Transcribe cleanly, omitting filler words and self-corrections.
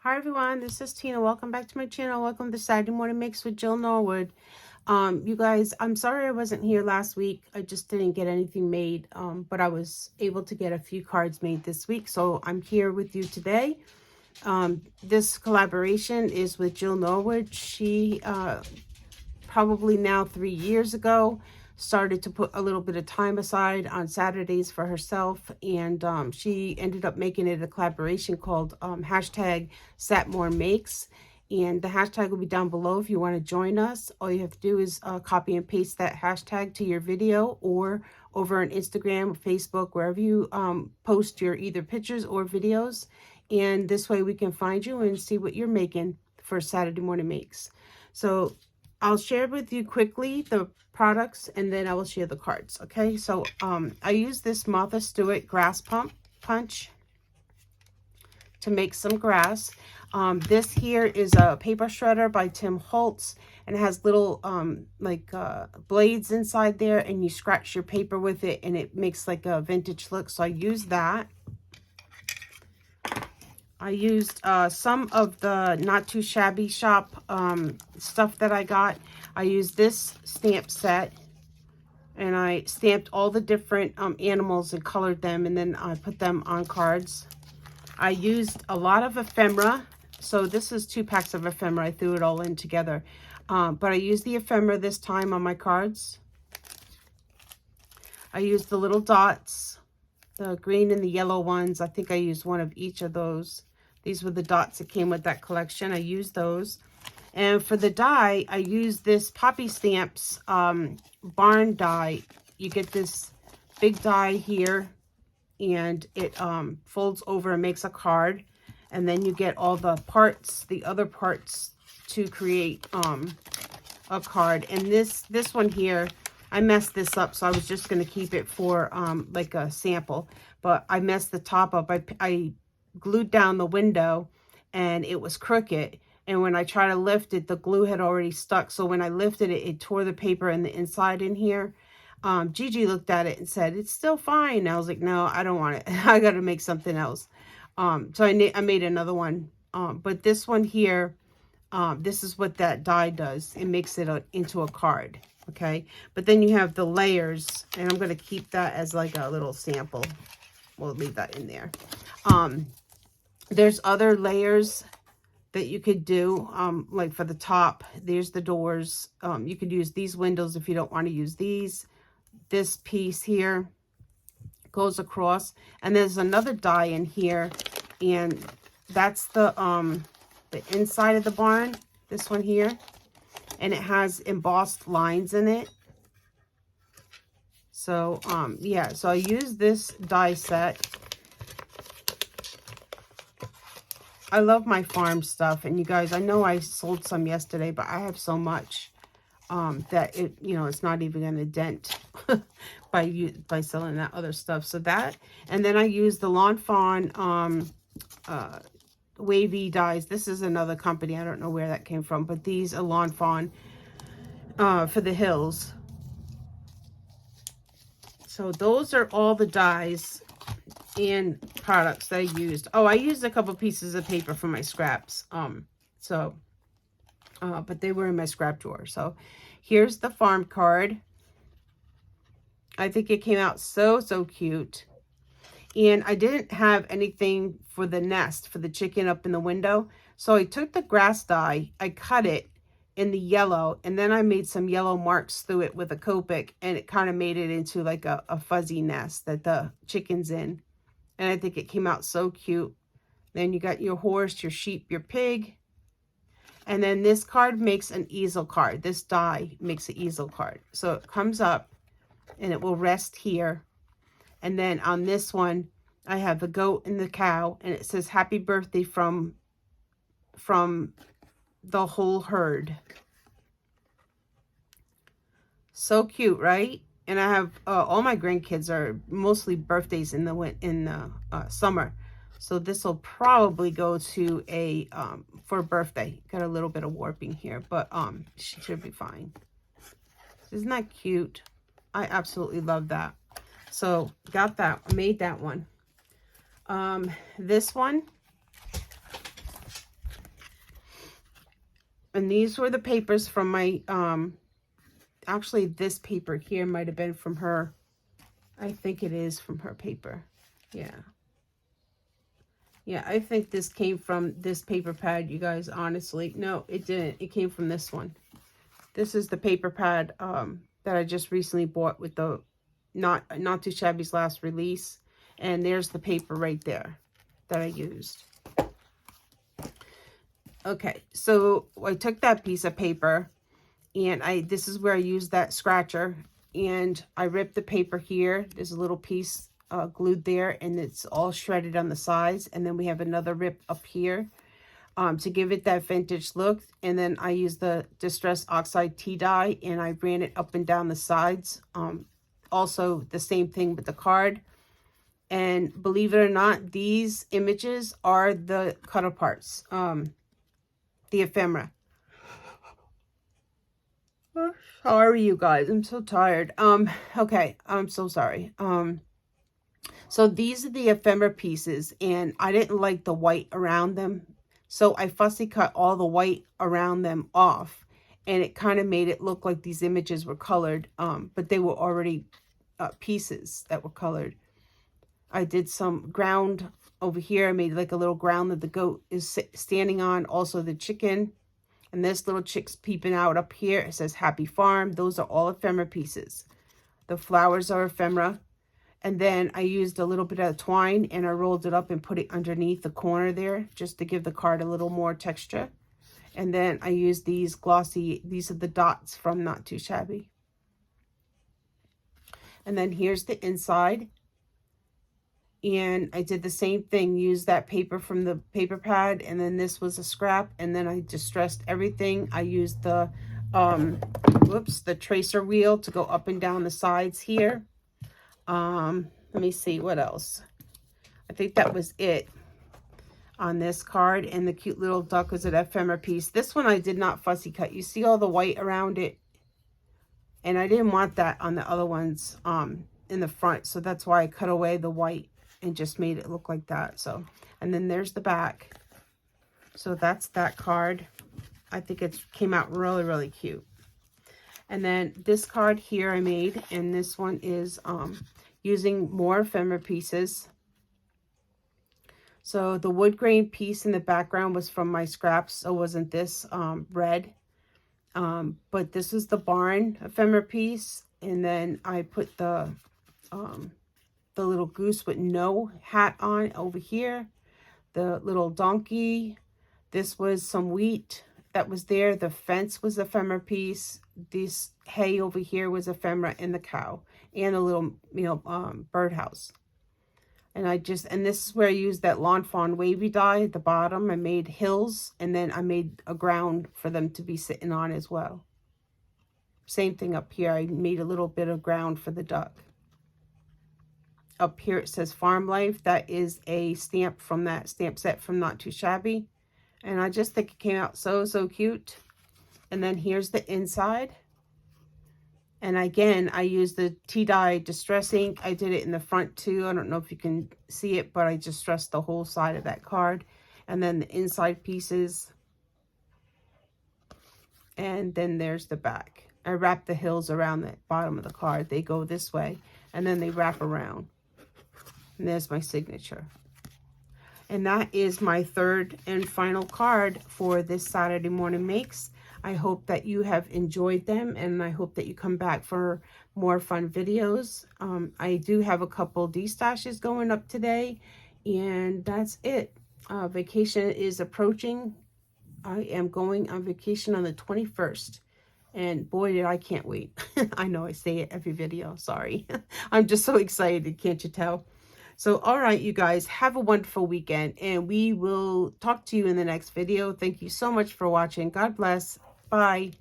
Hi everyone, this is Tina. Welcome back to my channel. Welcome to Saturday Morning Makes with Jill Norwood. You guys, I'm sorry I wasn't here last week. I just didn't get anything made, but I was able to get a few cards made this week. So I'm here with you today. This collaboration is with Jill Norwood. She probably now 3 years ago started to put a little bit of time aside on Saturdays for herself, and she ended up making it a collaboration called hashtag #SatMoreMakes, and the hashtag will be down below if you want to join us. All you have to do is copy and paste that hashtag to your video or over on Instagram or Facebook, wherever you post your either pictures or videos, and this way we can find you and see what you're making for Saturday Morning Makes. So I'll share with you quickly the products, and then I will share the cards. Okay, so I use this Martha Stewart grass punch to make some grass. This here is a paper shredder by Tim Holtz, and it has little blades inside there, and you scratch your paper with it, and it makes like a vintage look. So I use that. I used some of the Not Too Shabby Shop stuff that I got. I used this stamp set, and I stamped all the different animals and colored them, and then I put them on cards. I used a lot of ephemera. So this is 2 packs of ephemera. I threw it all in together. But I used the ephemera this time on my cards. I used the little dots, the green and the yellow ones. I think I used one of each of those. These were the dots that came with that collection. I used those. And for the die, I used this Poppy Stamps barn die. You get this big die here, and it folds over and makes a card. And then you get all the parts, the other parts, to create a card. And this one here, I messed this up, so I was just going to keep it for like a sample. But I messed the top up. I glued down the window, and it was crooked. And when I tried to lift it, the glue had already stuck. So when I lifted it, it tore the paper and the inside in here. Gigi looked at it and said, "It's still fine." And I was like, "No, I don't want it. I got to make something else." So I made another one. But this one here, this is what that die does. It makes it into a card. Okay. But then you have the layers, and I'm going to keep that as like a little sample. We'll leave that in there. There's other layers that you could do, like for the top, there's the doors. You could use these windows if you don't want to use these. This piece here goes across, and there's another die in here, and that's the inside of the barn, this one here, and it has embossed lines in it. So yeah, so I use this die set. I love my farm stuff, and you guys, I know I sold some yesterday, but I have so much that it, it's not even going to dent by selling that other stuff. So that, and then I use the Lawn Fawn wavy dies. This is another company. I don't know where that came from, but these are Lawn Fawn for the hills. So those are all the dies and products that I used. Oh, I used a couple pieces of paper for my scraps. But they were in my scrap drawer. So here's the farm card. I think it came out so cute. And I didn't have anything for the nest, for the chicken up in the window. So I took the grass die, I cut it in the yellow, and then I made some yellow marks through it with a Copic, and it kind of made it into like a fuzzy nest that the chicken's in. And I think it came out so cute. Then you got your horse, your sheep, your pig. And then this card makes an easel card. This die makes an easel card. So it comes up, and it will rest here. And then on this one, I have the goat and the cow, and it says happy birthday from the whole herd. So cute, right? And I have all my grandkids are mostly birthdays in the summer, so this will probably go to a for a birthday. Got a little bit of warping here, but she should be fine. Isn't that cute? I absolutely love that. So got that, made that one. This one And these were the papers from my, actually this paper here might have been from her. I think it is from her paper. Yeah. Yeah, I think this came from this paper pad, you guys, honestly. No, it didn't. It came from this one. This is the paper pad that I just recently bought with the Not Too Shabby's last release. And there's the paper right there that I used. Okay, so I took that piece of paper and this is where I used that scratcher, and I ripped the paper here. There's a little piece glued there, and it's all shredded on the sides. And then we have another rip up here to give it that vintage look. And then I used the Distress Oxide tea dye, and I ran it up and down the sides. Also the same thing with the card. And believe it or not, these images are the cut aparts, the ephemera. Sorry, you guys, I'm so tired. Okay, I'm so sorry. So these are the ephemera pieces, and I didn't like the white around them, so I fussy cut all the white around them off, and it kind of made it look like these images were colored, but they were already pieces that were colored. I did some ground over here. I made like a little ground that the goat is standing on, also the chicken. And this little chick's peeping out up here. It says Happy Farm. Those are all ephemera pieces. The flowers are ephemera. And then I used a little bit of twine and I rolled it up and put it underneath the corner there just to give the card a little more texture. And then I used these glossy, these are the dots from Not Too Shabby. And then here's the inside. And I did the same thing, used that paper from the paper pad, and then this was a scrap, and then I distressed everything. I used the, the tracer wheel to go up and down the sides here. Let me see, what else? I think that was it on this card, and the cute little duck was an ephemera piece. This one I did not fussy cut. You see all the white around it, and I didn't want that on the other ones in the front, so that's why I cut away the white and just made it look like that. So, and then there's the back. So that's that card. I think it came out really, really cute. And then this card here I made, and this one is using more ephemera pieces. So the wood grain piece in the background was from my scraps, so wasn't this red. But this is the barn ephemera piece, and then I put the little goose with no hat on over here, the little donkey. This was some wheat that was there. The fence was ephemera piece. This hay over here was ephemera, and the cow, and a little, birdhouse. And and this is where I used that Lawn Fawn wavy dye at the bottom. I made hills, and then I made a ground for them to be sitting on as well. Same thing up here. I made a little bit of ground for the duck. Up here it says Farm Life. That is a stamp from that stamp set from Not Too Shabby. And I just think it came out so, so cute. And then here's the inside. And again, I used the tea dye distress ink. I did it in the front too. I don't know if you can see it, but I distressed the whole side of that card. And then the inside pieces. And then there's the back. I wrapped the hills around the bottom of the card. They go this way, and then they wrap around. And there's my signature. And that is my third and final card for this Saturday morning makes. I hope that you have enjoyed them, and I hope that you come back for more fun videos. I do have a couple destashes going up today, and that's it. Vacation is approaching. I am going on vacation on the 21st. And boy, I can't wait. I know I say it every video. Sorry. I'm just so excited. Can't you tell? So, all right, you guys, have a wonderful weekend, and we will talk to you in the next video. Thank you so much for watching. God bless. Bye.